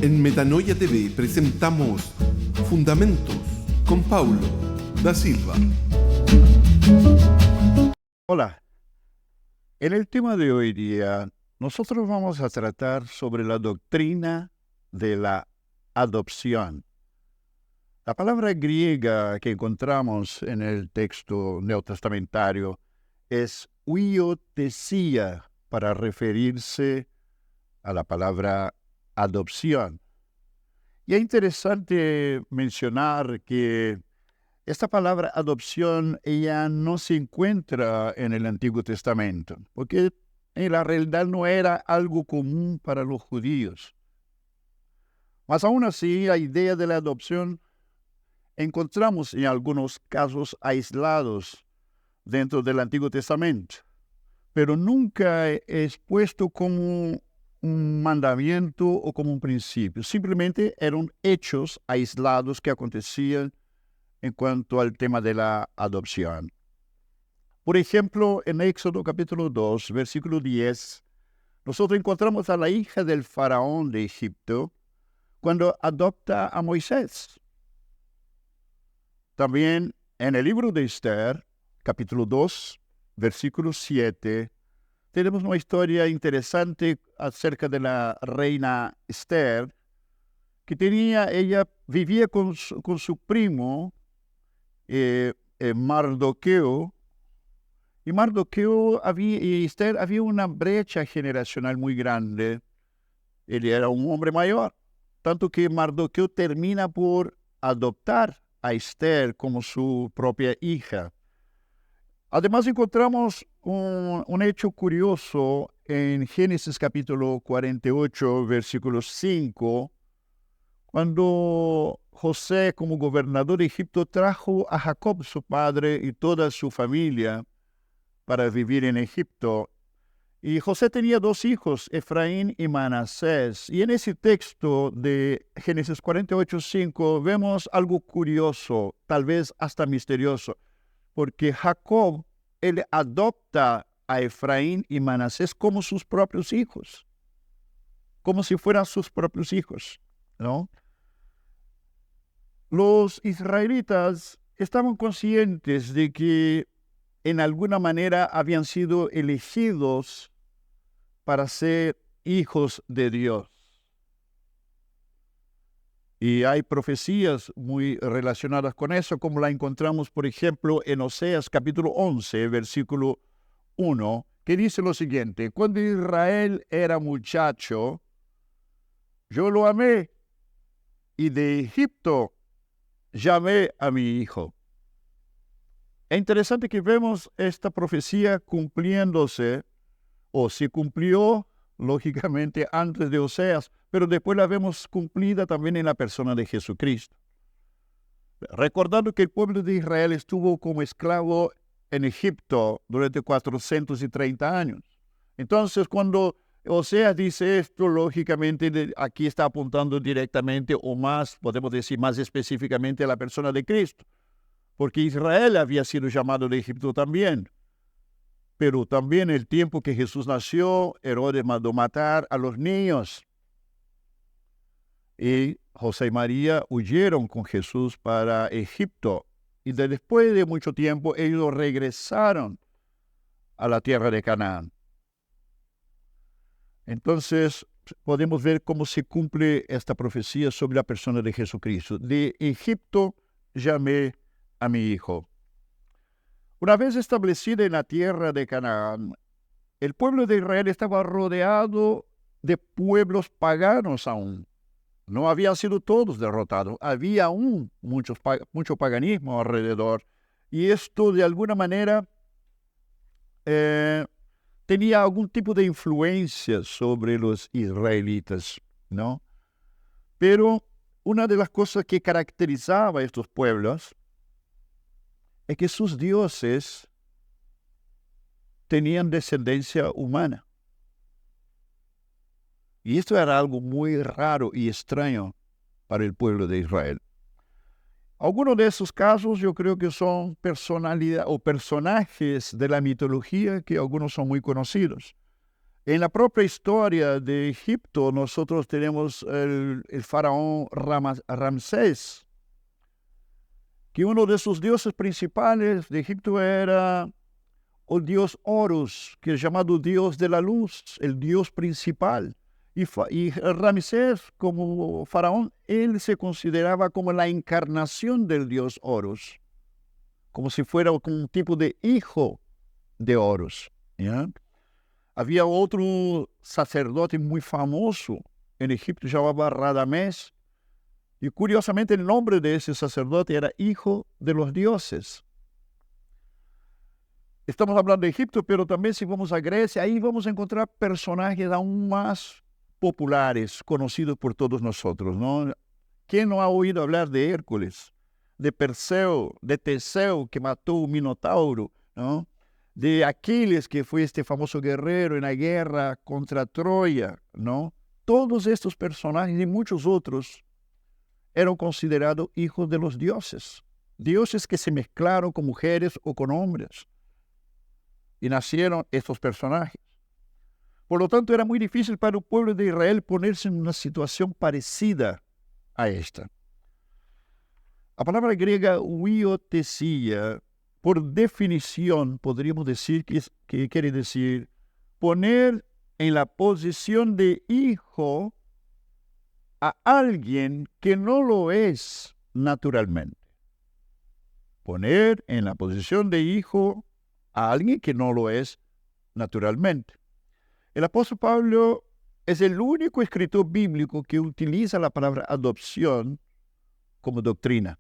En Metanoia TV presentamos Fundamentos con Paulo da Silva. Hola, en el tema de hoy día, nosotros vamos a tratar sobre la doctrina de la adopción. La palabra griega que encontramos en el texto neotestamentario es huiothesia para referirse a la palabra adopción. Y es interesante mencionar que esta palabra adopción ella no se encuentra en el Antiguo Testamento, porque en la realidad no era algo común para los judíos. Mas aún así, la idea de la adopción encontramos en algunos casos aislados dentro del Antiguo Testamento, pero nunca es puesto como un mandamiento o como un principio. Simplemente eran hechos aislados que acontecían en cuanto al tema de la adopción. Por ejemplo, en Éxodo capítulo 2, versículo 10, nosotros encontramos a la hija del faraón de Egipto cuando adopta a Moisés. También en el libro de Esther, capítulo 2, versículo 7, tenemos una historia interesante acerca de la reina Esther, que ella vivía con su primo, Mardoqueo, y Mardoqueo y Esther había una brecha generacional muy grande. Él era un hombre mayor, tanto que Mardoqueo termina por adoptar a Esther como su propia hija. Además encontramos un hecho curioso en Génesis capítulo 48, versículo 5, cuando José, como gobernador de Egipto, trajo a Jacob, su padre, y toda su familia para vivir en Egipto. Y José tenía dos hijos, Efraín y Manasés. Y en ese texto de Génesis 48, 5, vemos algo curioso, tal vez hasta misterioso, porque Jacob, él adopta a Efraín y Manasés como sus propios hijos, como si fueran sus propios hijos, ¿no? Los israelitas estaban conscientes de que en alguna manera habían sido elegidos para ser hijos de Dios. Y hay profecías muy relacionadas con eso, como la encontramos, por ejemplo, en Oseas capítulo 11, versículo 1, que dice lo siguiente: cuando Israel era muchacho, yo lo amé, y de Egipto llamé a mi hijo. Es interesante que vemos esta profecía cumpliéndose, o se cumplió, lógicamente, antes de Oseas, pero después la vemos cumplida también en la persona de Jesucristo. Recordando que el pueblo de Israel estuvo como esclavo en Egipto durante 430 años. Entonces, cuando Oseas dice esto, lógicamente aquí está apuntando directamente, o más, podemos decir más específicamente, a la persona de Cristo, porque Israel había sido llamado de Egipto también. Pero también el tiempo que Jesús nació, Herodes mandó matar a los niños. Y José y María huyeron con Jesús para Egipto. Y después de mucho tiempo, ellos regresaron a la tierra de Canaán. Entonces, podemos ver cómo se cumple esta profecía sobre la persona de Jesucristo. De Egipto llamé a mi hijo. Una vez establecida en la tierra de Canaán, el pueblo de Israel estaba rodeado de pueblos paganos aún. No habían sido todos derrotados, había aún mucho paganismo alrededor. Y esto de alguna manera tenía algún tipo de influencia sobre los israelitas, ¿no? Pero una de las cosas que caracterizaba a estos pueblos es que sus dioses tenían descendencia humana. Y esto era algo muy raro y extraño para el pueblo de Israel. Algunos de esos casos yo creo que son personalidades o personajes de la mitología que algunos son muy conocidos. En la propia historia de Egipto, nosotros tenemos el faraón Ramsés, que uno de sus dioses principales de Egipto era el dios Horus, que es llamado dios de la luz, el dios principal. Y Ramsés, como faraón, él se consideraba como la encarnación del dios Horus, como si fuera un tipo de hijo de Horus, ¿ya? Había otro sacerdote muy famoso en Egipto, llamado Radamés, y curiosamente el nombre de ese sacerdote era hijo de los dioses. Estamos hablando de Egipto, pero también si vamos a Grecia, ahí vamos a encontrar personajes aún más populares, conocidos por todos nosotros, ¿no? ¿Quién no ha oído hablar de Hércules, de Perseo, de Teseo, que mató un minotauro, ¿no? De Aquiles, que fue este famoso guerrero en la guerra contra Troya, ¿no? Todos estos personajes y muchos otros eran considerados hijos de los dioses. Dioses que se mezclaron con mujeres o con hombres. Y nacieron estos personajes. Por lo tanto, era muy difícil para el pueblo de Israel ponerse en una situación parecida a esta. La palabra griega huiotesia, por definición, podríamos decir que quiere decir poner en la posición de hijo a alguien que no lo es naturalmente. Poner en la posición de hijo a alguien que no lo es naturalmente. El apóstol Pablo es el único escritor bíblico que utiliza la palabra adopción como doctrina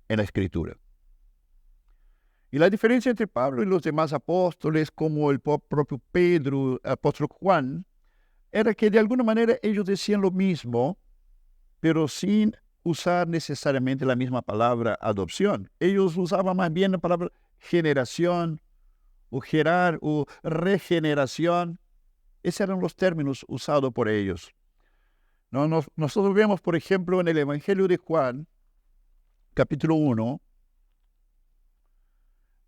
en la Escritura. Y la diferencia entre Pablo y los demás apóstoles, como el propio Pedro, el apóstol Juan, era que de alguna manera ellos decían lo mismo, pero sin usar necesariamente la misma palabra adopción. Ellos usaban más bien la palabra generación o o regeneración. Esos eran los términos usados por ellos. Nosotros vemos, por ejemplo, en el Evangelio de Juan, capítulo 1,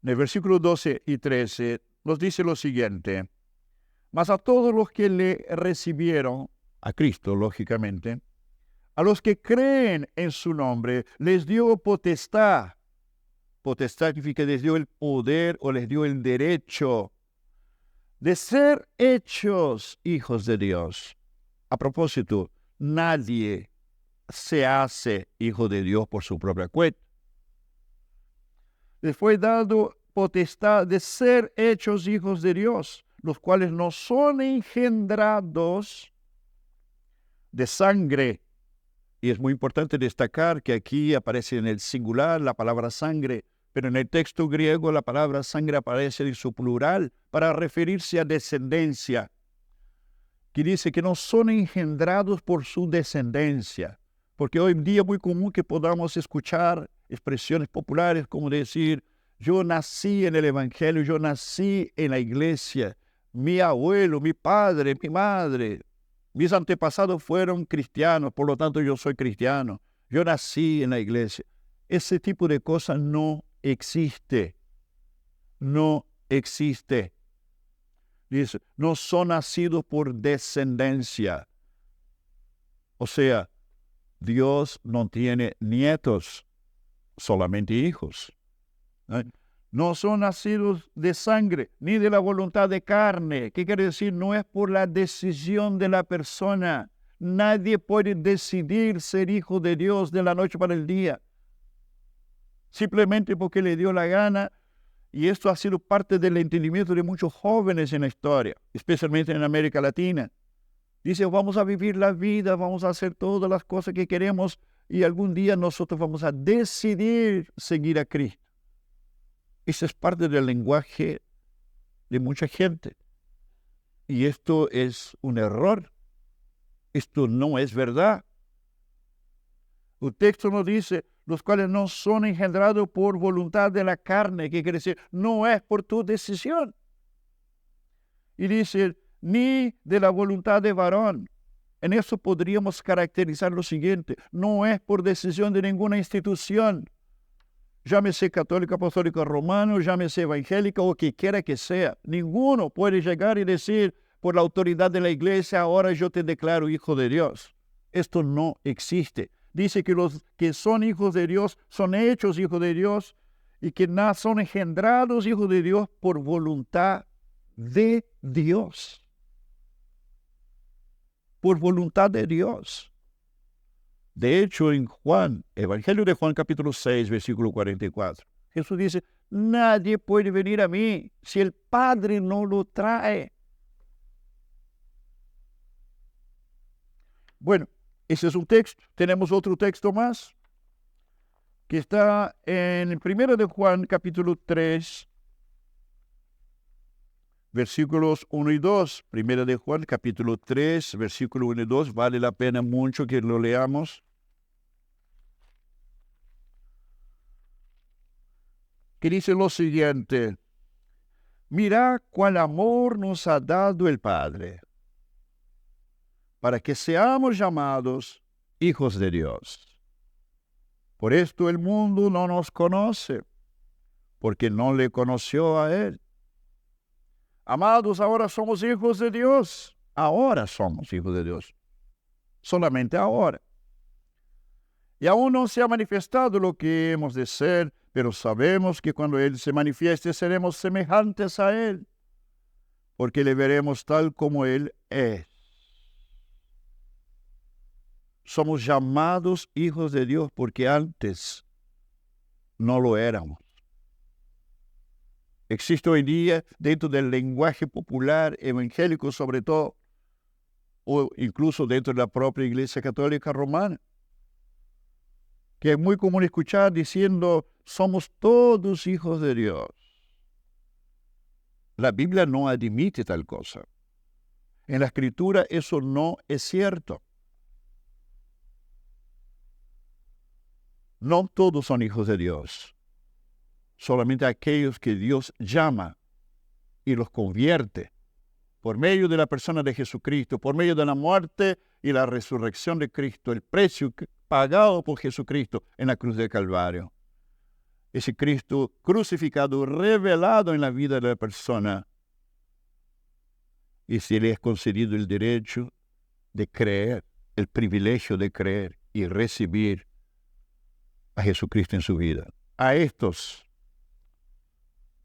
en el versículo 12 y 13, nos dice lo siguiente: mas a todos los que le recibieron, a Cristo, lógicamente, a los que creen en su nombre, les dio potestad. Potestad significa les dio el poder o les dio el derecho de ser hechos hijos de Dios. A propósito, nadie se hace hijo de Dios por su propia cuenta. Les fue dado potestad de ser hechos hijos de Dios, los cuales no son engendrados de sangre. Y es muy importante destacar que aquí aparece en el singular la palabra sangre, pero en el texto griego la palabra sangre aparece en su plural para referirse a descendencia, que dice que no son engendrados por su descendencia, porque hoy en día es muy común que podamos escuchar expresiones populares como decir: yo nací en el Evangelio, yo nací en la iglesia, mi abuelo, mi padre, mi madre, mis antepasados fueron cristianos, por lo tanto yo soy cristiano, yo nací en la iglesia. Ese tipo de cosas no existe. No existe. Dice, no son nacidos por descendencia. O sea, Dios no tiene nietos, solamente hijos. No son nacidos de sangre, ni de la voluntad de carne. ¿Qué quiere decir? No es por la decisión de la persona. Nadie puede decidir ser hijo de Dios de la noche para el día. Simplemente porque le dio la gana. Y esto ha sido parte del entendimiento de muchos jóvenes en la historia, especialmente en América Latina. Dice, vamos a vivir la vida, vamos a hacer todas las cosas que queremos y algún día nosotros vamos a decidir seguir a Cristo. Eso es parte del lenguaje de mucha gente. Y esto es un error. Esto no es verdad. El texto nos dice, los cuales no son engendrados por voluntad de la carne, que quiere decir, no es por tu decisión. Y dice, ni de la voluntad de varón. En eso podríamos caracterizar lo siguiente, no es por decisión de ninguna institución, llámese católico, apostólico, romano, llámese evangélico o que quiera que sea. Ninguno puede llegar y decir, por la autoridad de la iglesia, ahora yo te declaro hijo de Dios. Esto no existe. Dice que los que son hijos de Dios son hechos hijos de Dios y que son engendrados hijos de Dios por voluntad de Dios. Por voluntad de Dios. De hecho, en Juan, Evangelio de Juan capítulo 6, versículo 44, Jesús dice, nadie puede venir a mí si el Padre no lo trae. Bueno, ese es un texto. Tenemos otro texto más que está en el 1 de Juan capítulo 3, versículos 1 y 2. 1 de Juan capítulo 3, versículo 1 y 2. Vale la pena mucho que lo leamos. Que dice lo siguiente: mirad cuál amor nos ha dado el Padre, para que seamos llamados hijos de Dios. Por esto el mundo no nos conoce, porque no le conoció a Él. Amados, ahora somos hijos de Dios. Ahora somos hijos de Dios. Solamente ahora. Y aún no se ha manifestado lo que hemos de ser, pero sabemos que cuando Él se manifieste seremos semejantes a Él, porque le veremos tal como Él es. Somos llamados hijos de Dios porque antes no lo éramos. Existe hoy día, dentro del lenguaje popular evangélico sobre todo, o incluso dentro de la propia Iglesia Católica Romana, que es muy común escuchar diciendo, somos todos hijos de Dios. La Biblia no admite tal cosa. En la Escritura eso no es cierto. No todos son hijos de Dios. Solamente aquellos que Dios llama y los convierte por medio de la persona de Jesucristo, por medio de la muerte y la resurrección de Cristo, el precio pagado por Jesucristo en la cruz del Calvario. Ese Cristo crucificado, revelado en la vida de la persona, y se le es concedido el derecho de creer, el privilegio de creer y recibir a Jesucristo en su vida. A estos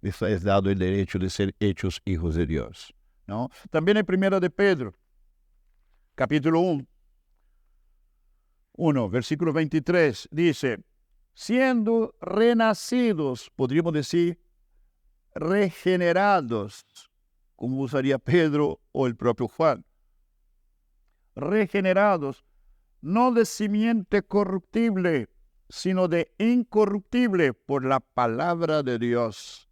les es dado el derecho de ser hechos hijos de Dios, ¿no? También en 1 de Pedro, capítulo 1, versículo 23, dice, siendo renacidos, podríamos decir, regenerados, como usaría Pedro o el propio Juan, regenerados, no de simiente corruptible, sino de incorruptible por la palabra de Dios,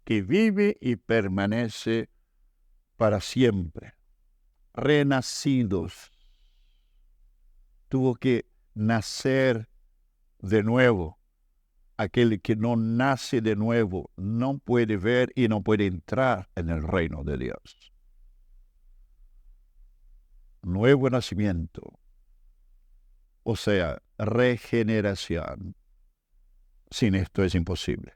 que vive y permanece para siempre. Renacidos. Tuvo que nacer de nuevo. Aquel que no nace de nuevo no puede ver y no puede entrar en el reino de Dios. Nuevo nacimiento. O sea, regeneración. Sin esto es imposible.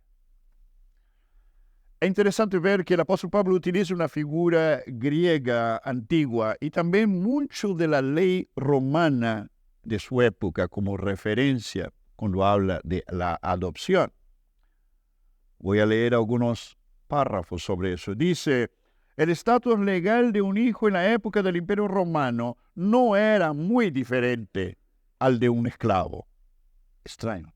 Es interesante ver que el apóstol Pablo utiliza una figura griega antigua y también mucho de la ley romana de su época como referencia cuando habla de la adopción. Voy a leer algunos párrafos sobre eso. Dice, el estatus legal de un hijo en la época del Imperio Romano no era muy diferente al de un esclavo. Extraño.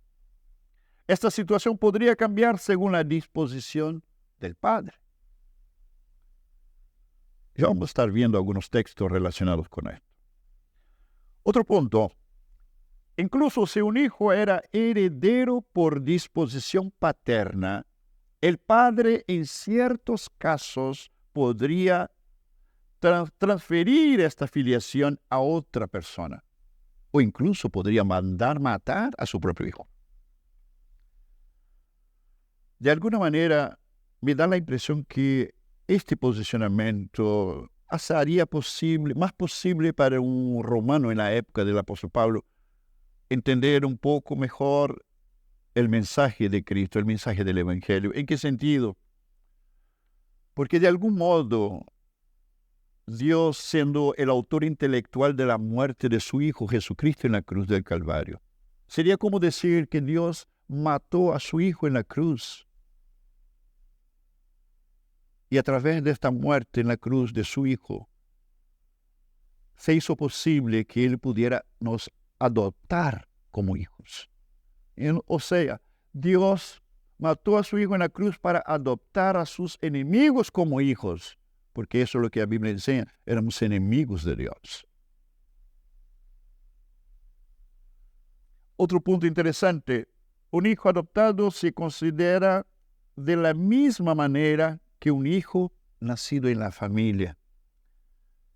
Esta situación podría cambiar según la disposición del Padre. Ya vamos a estar viendo algunos textos relacionados con esto. Otro punto. Incluso si un hijo era heredero por disposición paterna, el padre en ciertos casos podría transferir esta filiación a otra persona. O incluso podría mandar matar a su propio hijo. De alguna manera, me da la impresión que este posicionamiento haría más posible para un romano en la época del apóstol Pablo entender un poco mejor el mensaje de Cristo, el mensaje del Evangelio. ¿En qué sentido? Porque de algún modo Dios siendo el autor intelectual de la muerte de su Hijo Jesucristo en la cruz del Calvario. Sería como decir que Dios mató a su Hijo en la cruz. Y a través de esta muerte en la cruz de su Hijo, se hizo posible que Él pudiera nos adoptar como hijos. O sea, Dios mató a su Hijo en la cruz para adoptar a sus enemigos como hijos, porque eso es lo que la Biblia enseña, éramos enemigos de Dios. Otro punto interesante, un hijo adoptado se considera de la misma manera que un hijo nacido en la familia.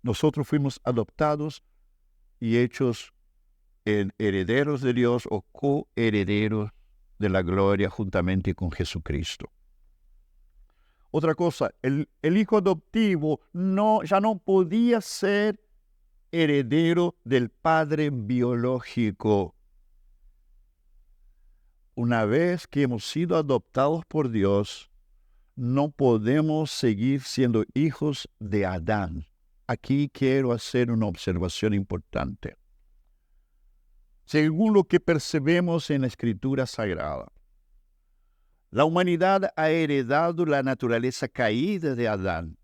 Nosotros fuimos adoptados y hechos en herederos de Dios o coherederos de la gloria juntamente con Jesucristo. Otra cosa, el hijo adoptivo ya no podía ser heredero del padre biológico. Una vez que hemos sido adoptados por Dios, no podemos seguir siendo hijos de Adán. Aquí quiero hacer una observación importante. Según lo que percibimos en la Escritura Sagrada, la humanidad ha heredado la naturaleza caída de Adán,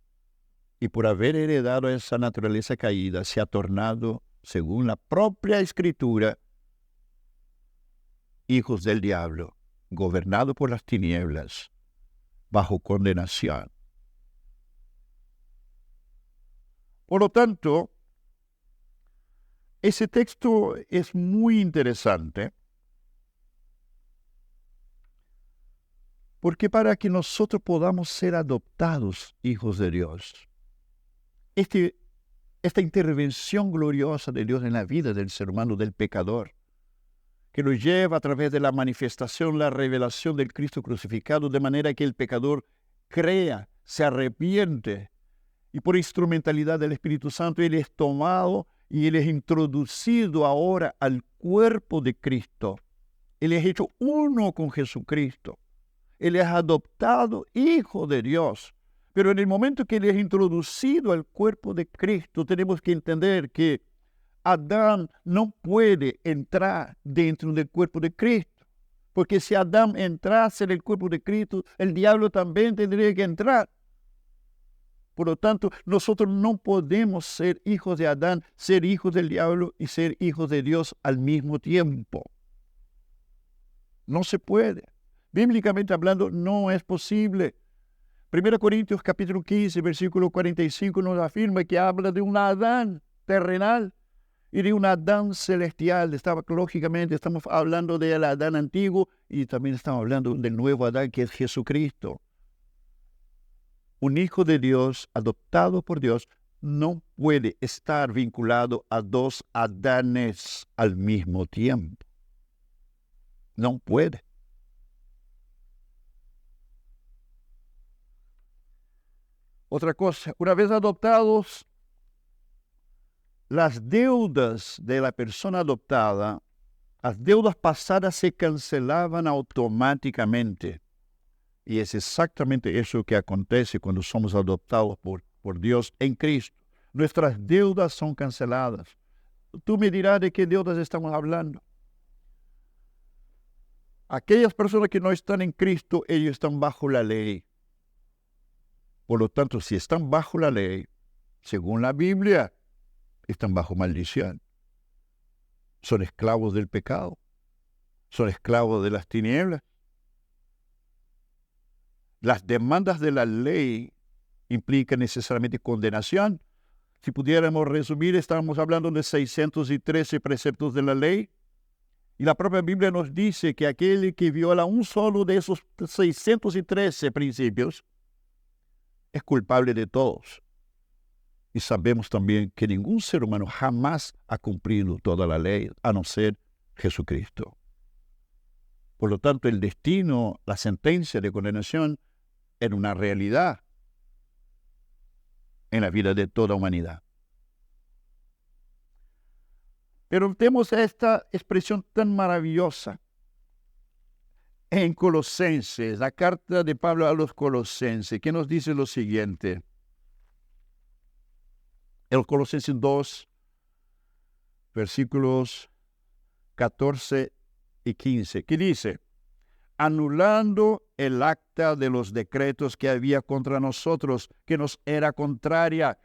y por haber heredado esa naturaleza caída, se ha tornado, según la propia Escritura, hijos del diablo, gobernados por las tinieblas, bajo condenación. Por lo tanto, ese texto es muy interesante, porque para que nosotros podamos ser adoptados hijos de Dios, esta intervención gloriosa de Dios en la vida del ser humano, del pecador, que lo lleva a través de la manifestación, la revelación del Cristo crucificado, de manera que el pecador crea, se arrepiente, y por instrumentalidad del Espíritu Santo, Él es tomado y Él es introducido ahora al cuerpo de Cristo. Él es hecho uno con Jesucristo. Él es adoptado hijo de Dios. Pero en el momento que Él es introducido al cuerpo de Cristo, tenemos que entender que Adán no puede entrar dentro del cuerpo de Cristo. Porque si Adán entrase en el cuerpo de Cristo, el diablo también tendría que entrar. Por lo tanto, nosotros no podemos ser hijos de Adán, ser hijos del diablo y ser hijos de Dios al mismo tiempo. No se puede. Bíblicamente hablando, no es posible. 1 Corintios capítulo 15, versículo 45 nos afirma que habla de un Adán terrenal y de un Adán celestial. Lógicamente estamos hablando del Adán antiguo y también estamos hablando del nuevo Adán que es Jesucristo. Un hijo de Dios, adoptado por Dios, no puede estar vinculado a dos Adanes al mismo tiempo. No puede. Otra cosa, una vez adoptados, las deudas de la persona adoptada, las deudas pasadas se cancelaban automáticamente. Y es exactamente eso que acontece cuando somos adoptados por Dios en Cristo. Nuestras deudas son canceladas. Tú me dirás de qué deudas estamos hablando. Aquellas personas que no están en Cristo, ellos están bajo la ley. Por lo tanto, si están bajo la ley, según la Biblia, están bajo maldición. Son esclavos del pecado. Son esclavos de las tinieblas. Las demandas de la ley implican necesariamente condenación. Si pudiéramos resumir, estamos hablando de 613 preceptos de la ley. Y la propia Biblia nos dice que aquel que viola un solo de esos 613 principios es culpable de todos. Y sabemos también que ningún ser humano jamás ha cumplido toda la ley, a no ser Jesucristo. Por lo tanto, el destino, la sentencia de condenación, era una realidad en la vida de toda humanidad. Pero tenemos esta expresión tan maravillosa en Colosenses, la carta de Pablo a los Colosenses, que nos dice lo siguiente. el Colosenses 2, versículos 14 y 15, que dice: anulando el acta de los decretos que había contra nosotros, que nos era contraria,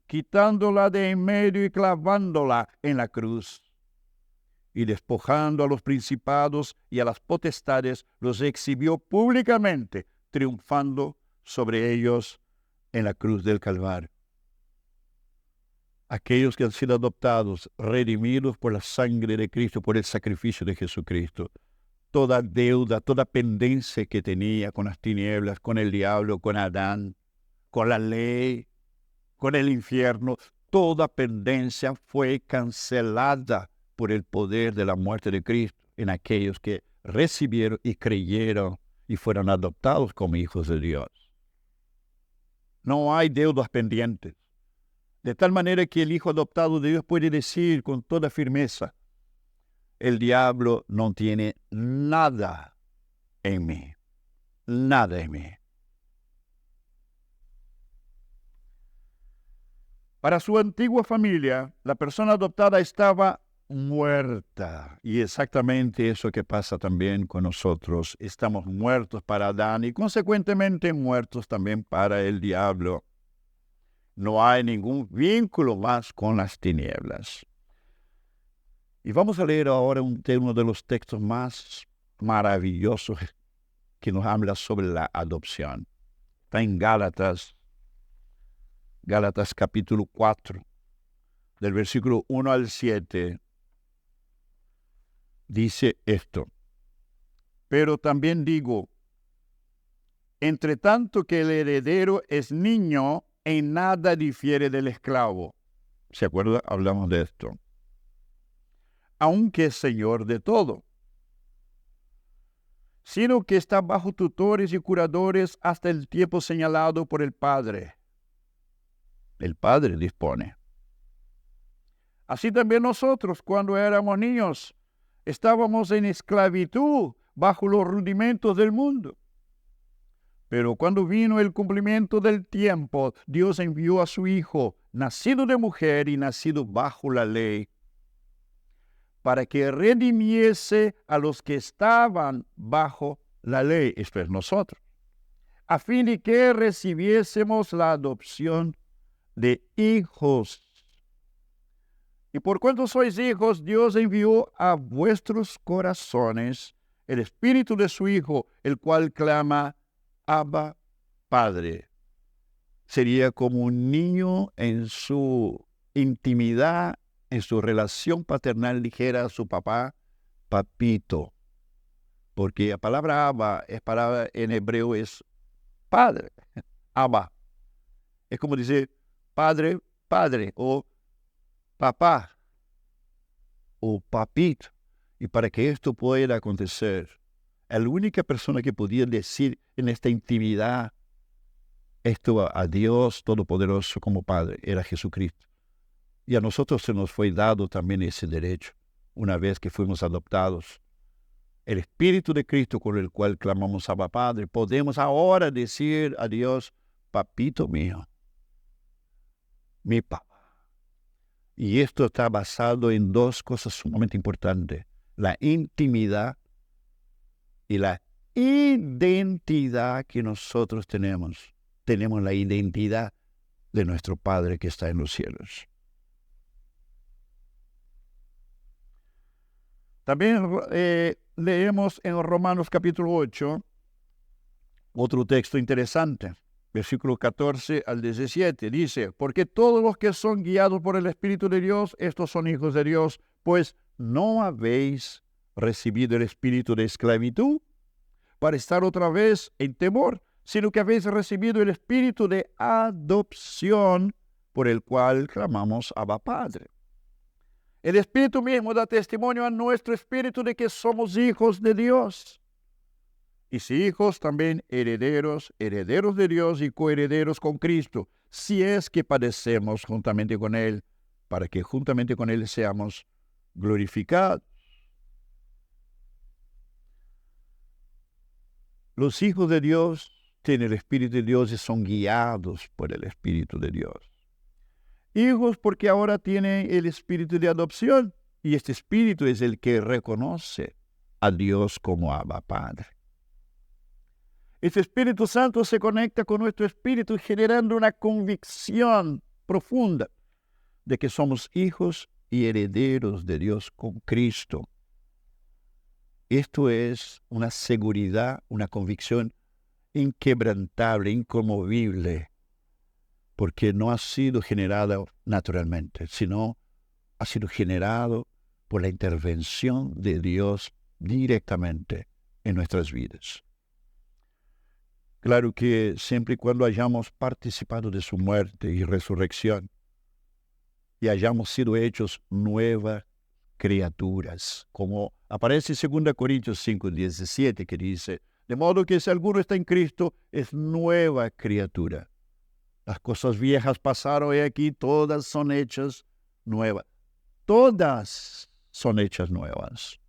quitándola de en medio y clavándola en la cruz. Y despojando a los principados y a las potestades, los exhibió públicamente, triunfando sobre ellos en la cruz del Calvario. Aquellos que han sido adoptados, redimidos por la sangre de Cristo, por el sacrificio de Jesucristo, toda deuda, toda pendencia que tenía con las tinieblas, con el diablo, con Adán, con la ley, con el infierno, toda pendencia fue cancelada por el poder de la muerte de Cristo en aquellos que recibieron y creyeron y fueron adoptados como hijos de Dios. No hay deudas pendientes. De tal manera que el hijo adoptado de Dios puede decir con toda firmeza: el diablo no tiene nada en mí. Nada en mí. Para su antigua familia, la persona adoptada estaba muerta. Y exactamente eso que pasa también con nosotros. Estamos muertos para Adán y consecuentemente muertos también para el diablo. No hay ningún vínculo más con las tinieblas. Y vamos a leer ahora uno de los textos más maravillosos que nos habla sobre la adopción. Está en Gálatas capítulo 4, del versículo 1 al 7. Dice esto: pero también digo, entre tanto que el heredero es niño, en nada difiere del esclavo. ¿Se acuerda? Hablamos de esto. Aunque es señor de todo, sino que está bajo tutores y curadores hasta el tiempo señalado por el Padre. El Padre dispone. Así también nosotros, cuando éramos niños, estábamos en esclavitud bajo los rudimentos del mundo. Pero cuando vino el cumplimiento del tiempo, Dios envió a su Hijo, nacido de mujer y nacido bajo la ley, para que redimiese a los que estaban bajo la ley, esto es nosotros, a fin de que recibiésemos la adopción de hijos. Y por cuanto sois hijos, Dios envió a vuestros corazones el Espíritu de su Hijo, el cual clama: Abba, Padre. Sería como un niño en su intimidad, en su relación paternal, dijera a su papá: papito. Porque la palabra Abba en hebreo es padre. Abba. Es como decir padre, padre, o papá, o papito. Y para que esto pueda acontecer, la única persona que podía decir en esta intimidad esto a Dios Todopoderoso como Padre era Jesucristo. Y a nosotros se nos fue dado también ese derecho, una vez que fuimos adoptados. El Espíritu de Cristo con el cual clamamos Abba Padre, podemos ahora decir a Dios: papito mío, mi papá. Y esto está basado en dos cosas sumamente importantes: la intimidad y la identidad que nosotros tenemos. Tenemos la identidad de nuestro Padre que está en los cielos. También leemos en Romanos capítulo 8 otro texto interesante, versículo 14 al 17. Dice: porque todos los que son guiados por el Espíritu de Dios, estos son hijos de Dios, pues no habéis recibido el espíritu de esclavitud para estar otra vez en temor, sino que habéis recibido el espíritu de adopción, por el cual clamamos Abba Padre. El Espíritu mismo da testimonio a nuestro espíritu de que somos hijos de Dios. Y si hijos, también herederos, herederos de Dios y coherederos con Cristo, si es que padecemos juntamente con Él, para que juntamente con Él seamos glorificados. Los hijos de Dios tienen el Espíritu de Dios y son guiados por el Espíritu de Dios. hijos porque ahora tienen el espíritu de adopción, y este espíritu es el que reconoce a Dios como Abba Padre. Este Espíritu Santo se conecta con nuestro espíritu, generando una convicción profunda de que somos hijos y herederos de Dios con Cristo. Esto es una seguridad, una convicción inquebrantable, inconmovible, porque no ha sido generada naturalmente, sino ha sido generado por la intervención de Dios directamente en nuestras vidas. Claro que siempre y cuando hayamos participado de su muerte y resurrección y hayamos sido hechos nuevas criaturas, como aparece en 2 Corintios 5:17, que dice, de modo que si alguno está en Cristo, es nueva criatura. Las cosas viejas pasaron y aquí todas son hechas nuevas. Todas son hechas nuevas.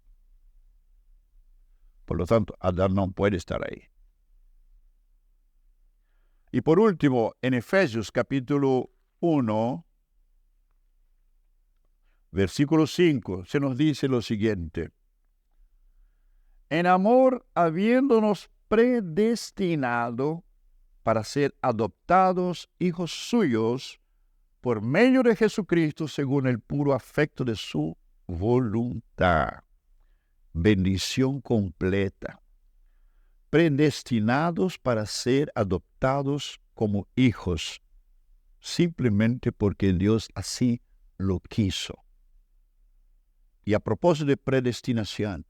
Por lo tanto, Adán no puede estar ahí. Y por último, en Efesios capítulo 1, versículo 5, se nos dice lo siguiente. En amor, habiéndonos predestinado para ser adoptados hijos suyos por medio de Jesucristo según el puro afecto de su voluntad. Bendición completa. Predestinados para ser adoptados como hijos, simplemente porque Dios así lo quiso. Y a propósito de predestinación,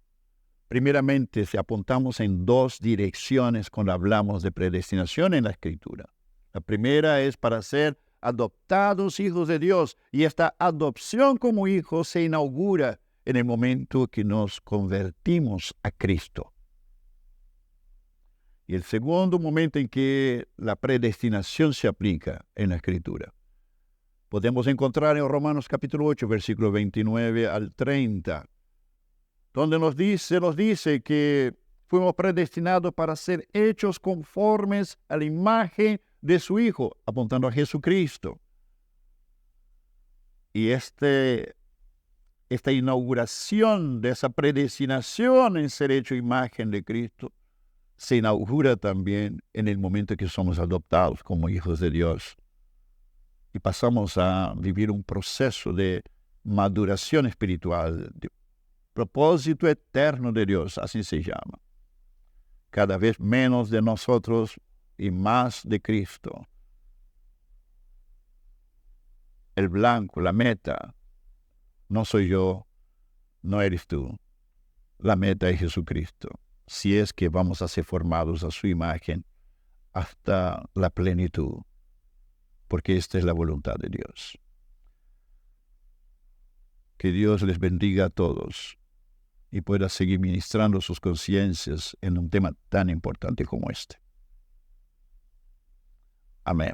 primeramente, si apuntamos en dos direcciones cuando hablamos de predestinación en la Escritura. La primera es para ser adoptados hijos de Dios, y esta adopción como hijos se inaugura en el momento que nos convertimos a Cristo. Y el segundo momento en que la predestinación se aplica en la Escritura, podemos encontrar en Romanos capítulo 8, versículo 29 al 30, donde nos dice que fuimos predestinados para ser hechos conformes a la imagen de su Hijo, apuntando a Jesucristo. Y esta inauguración de esa predestinación en ser hecho imagen de Cristo se inaugura también en el momento que somos adoptados como hijos de Dios y pasamos a vivir un proceso de maduración espiritual, de propósito eterno de Dios, así se llama. Cada vez menos de nosotros y más de Cristo. El blanco, la meta, no soy yo, no eres tú. La meta es Jesucristo. Si es que vamos a ser formados a su imagen hasta la plenitud, porque esta es la voluntad de Dios. Que Dios les bendiga a todos y pueda seguir ministrando sus conciencias en un tema tan importante como este. Amén.